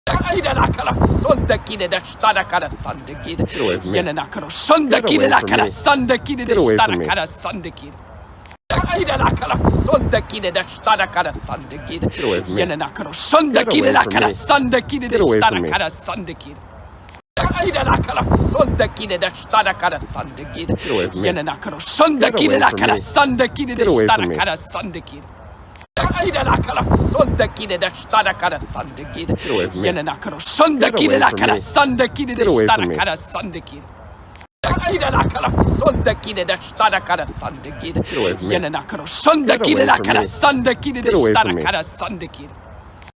Kidelakala, sonda kide starakara sande kid. Yenenakaro, sonda kidelakara sande kid starakara sande kid. Kidelakala, sonda kide starakara sande kid. Yenenakaro, sonda kidelakara sande kid starakara sande kid. Kidelakala, sonda kide starakara sande kid. Yenenakaro, sonda kidelakara sande kid starakara sande kid. Kidelakala, sonda kide starakara sande kid. Yenenakaro, sonda kidelakara sande kid starakara sande kid. Kidelakala, sonda kide starakara sande kid. Yenenakaro, sonda kidelakara sande kid starakara sande kid.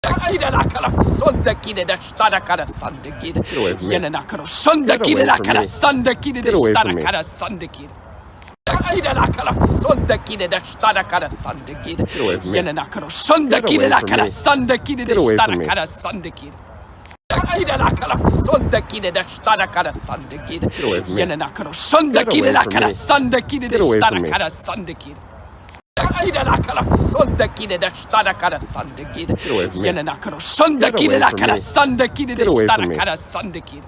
Kidelakala, sonda kide starakara sande kid. Yenenakaro, sonda kidelakara sande kid starakara sande kid. Kidelakala, sonda kide starakara sande kid. Yenenakaro, sonda kidelakara sande kid starakara sande kid. Kidelakala, sonda kide starakara sande kid. Yenenakaro, sonda kidelakara sande kid starakara sande kid. Kidelakala, sonda kide starakara sande kid. Yenenakaro, sonda kidelakara sande kid starakara sande kid.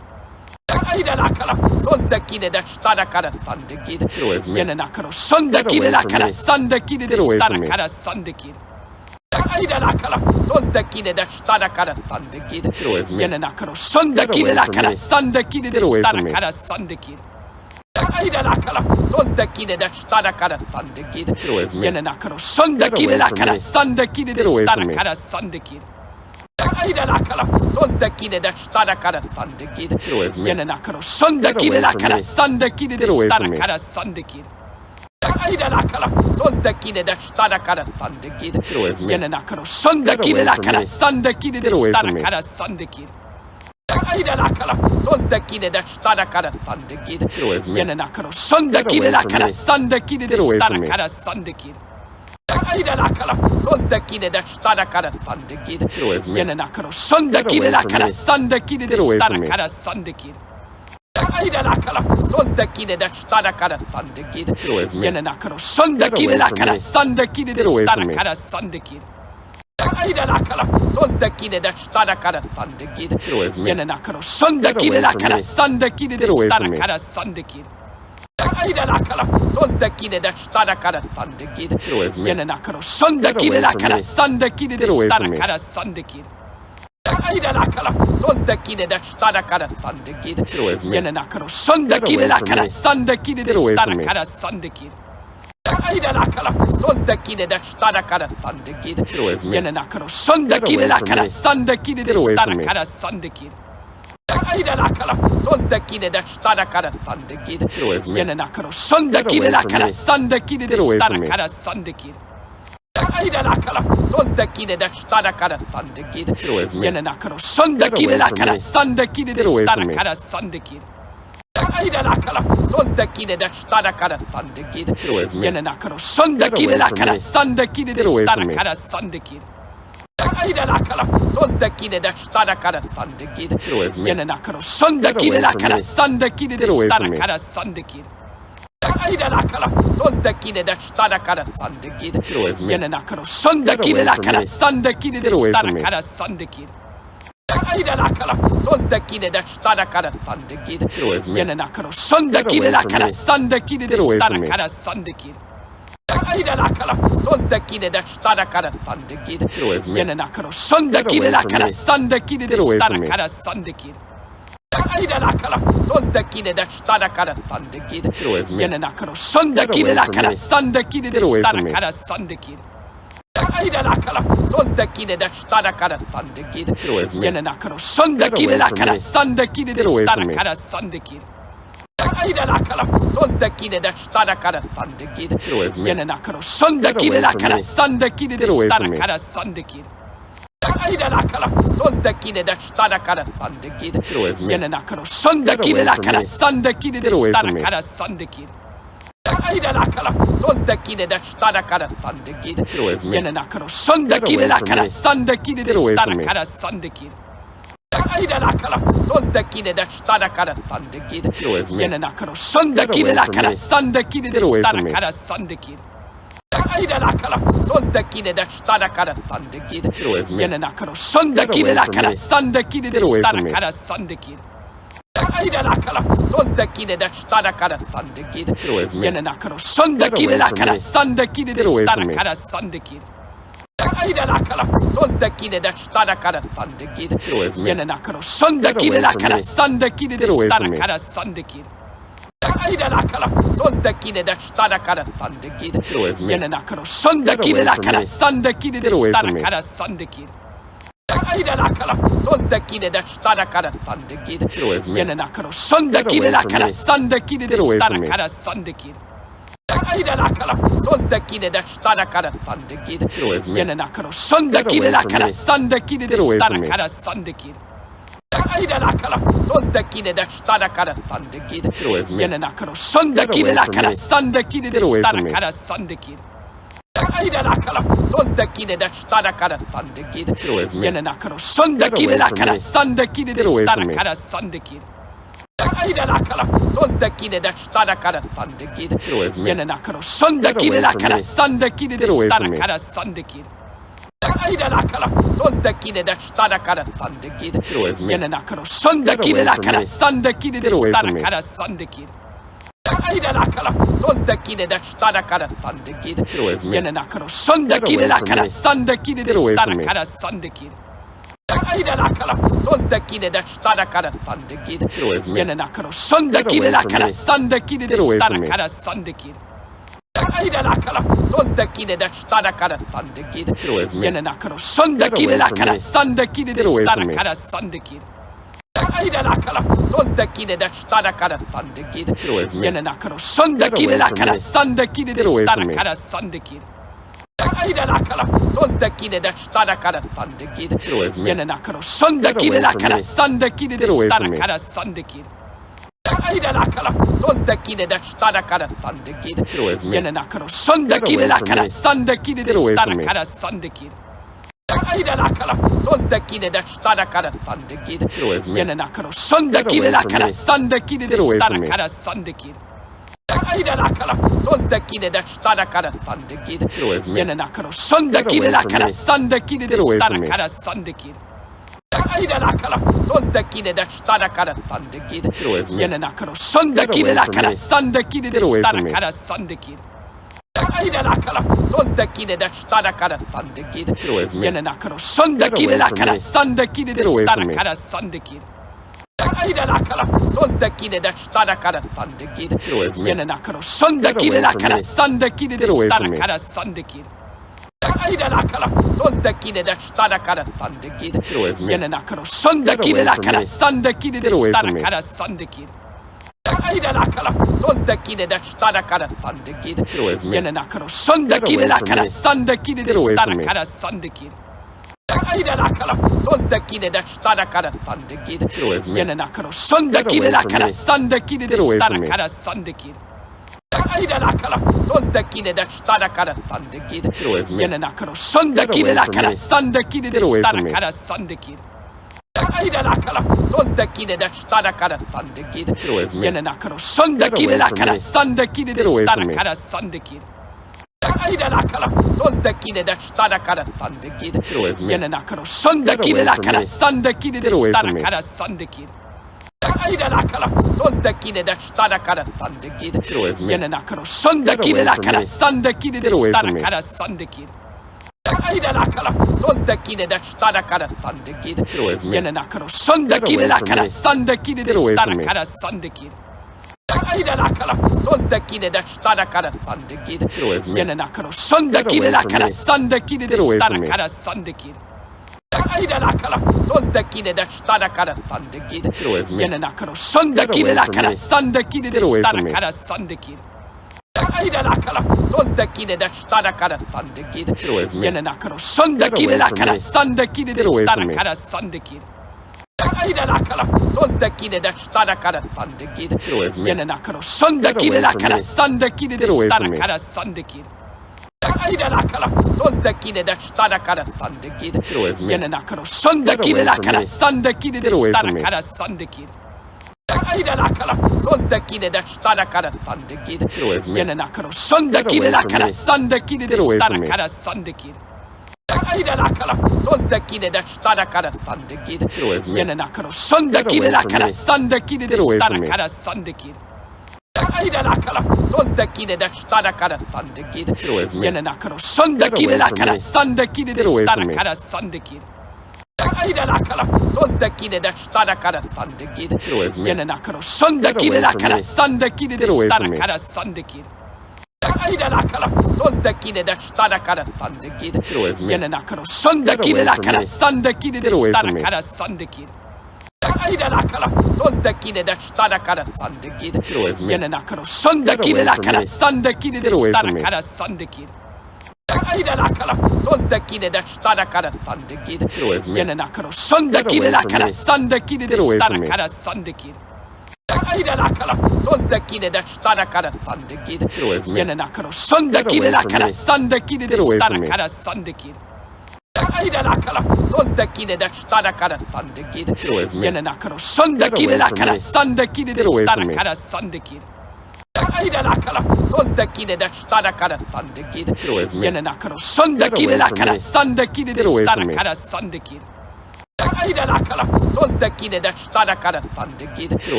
Kidelakala, sonda kide starakara sande kid. Yenenakaro, sonda kidelakara sande kid starakara sande kid. Kidelakala, sonda kide starakara sande kid. Yenenakaro, sonda kidelakara sande kid starakara sande kid. Kidelakala, sonda kide starakara sande kid. Yenenakaro, sonda kidelakara sande kid starakara sande kid. Kidelakala, sonda kide starakara sande kid. Yenenakaro, sonda kidelakara sande kid starakara sande kid. Kidelakala, sonda kide starakara sande kid. Yenenakaro, sonda kidelakara sande kid starakara sande kid. Kidelakala, sonda kide starakara sande kid. Yenenakaro, sonda kidelakara sande kid starakara sande kid. Kidelakala, sonda kide starakara sande kid. Yenenakaro, sonda kidelakara sande kid starakara sande kid. Kidelakala, sonda kide starakara sande kid. Yenenakaro, sonda kidelakara sande kid starakara sande kid. Kidelakala, sonda kide starakara sande kid. Yenenakaro, sonda kidelakara sande kid starakara sande kid. Kidelakala, sonda kide starakara sande kid. Yenenakaro, sonda kidelakara sande kid starakara sande kid. Kidelakala, sonda kide starakara sande kid. Yenenakaro, sonda kidelakara sande kid starakara sande kid. Kidelakala, sonda kide starakara sande kid. Yenenakaro, sonda kidelakara sande kid starakara sande kid. Kidelakala, sonda kide starakara sande kid. Yenenakaro, sonda kidelakara sande kid starakara sande kid. Kidelakala, sonda kide starakara sande kid. Yenenakaro, sonda kidelakara sande kid starakara sande kid. Kidelakala, sonda kide starakara sande kid. Yenenakaro, sonda kidelakara sande kid starakara sande kid. Kidelakala, sonda kide starakara sande kid. Yenenakaro, sonda kidelakara sande kid starakara sande kid. Kidelakala, sonda kide starakara sande kid. Yenenakaro, sonda kidelakara sande kid starakara sande kid. Kidelakala, sonda kide starakara sande kid. Yenenakaro, sonda kidelakara sande kid starakara sande kid. Kidelakala, sonda kide starakara sande kid. Yenenakaro, sonda kidelakara sande kid starakara sande kid. Kidelakala, sonda kide starakara sande kid. Yenenakaro, sonda kidelakara sande kid starakara sande kid. Kidelakala, sonda kide starakara sande kid. Yenenakaro, sonda kidelakara sande kid starakara sande kid. Kidelakala, sonda kide starakara sande kid. Yenenakaro, sonda kidelakara sande kid starakara sande kid. Kidelakala, sonda kide starakara sande kid. Yenenakaro, sonda kidelakara sande kid starakara sande kid. Kidelakala, sonda kide starakara sande kid. Yenenakaro, sonda kidelakara sande kid starakara sande kid. Kidelakala, sonda kide starakara sande kid. Yenenakaro, sonda kidelakara sande kid starakara sande kid.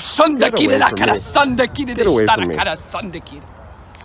Sonda kide la cara sande kide de stara cara sande kide.